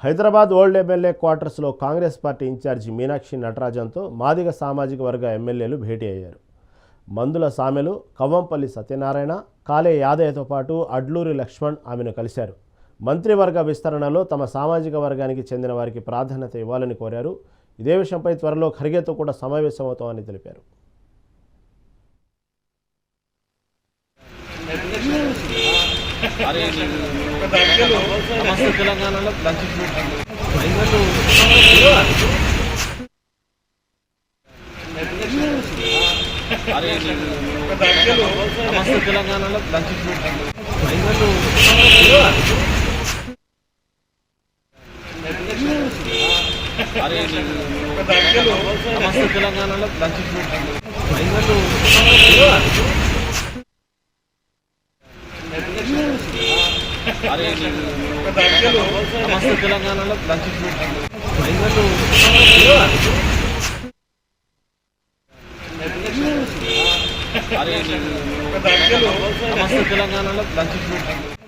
Hyderabad old MLA క్వార్టర్స్లో Congress party incharge Meenakshi నటరాజన్తో Madiga సామాజిక వర్గ ఎమ్మెల్యేలు భేటీ అయ్యారు. మందుల సామెలు, కవ్వంపల్లి సత్యనారాయణ, కాలే యాదయ్యతో పాటు అడ్లూరి లక్ష్మణ్ ఆమెను కలిశారు. మంత్రివర్గ విస్తరణలో తమ సామాజిక వర్గానికి చెందిన వారికి ప్రాధాన్యత ఇవ్వాలని కోరారు. ఇదే విషయంపై త్వరలో ఖర్గేతో కూడా సమావేశమవుతామని తెలిపారు. తెలంగాణలో తెలంగాణలో తెలంగాణలో తెలంగాణలో తెలంగాణలో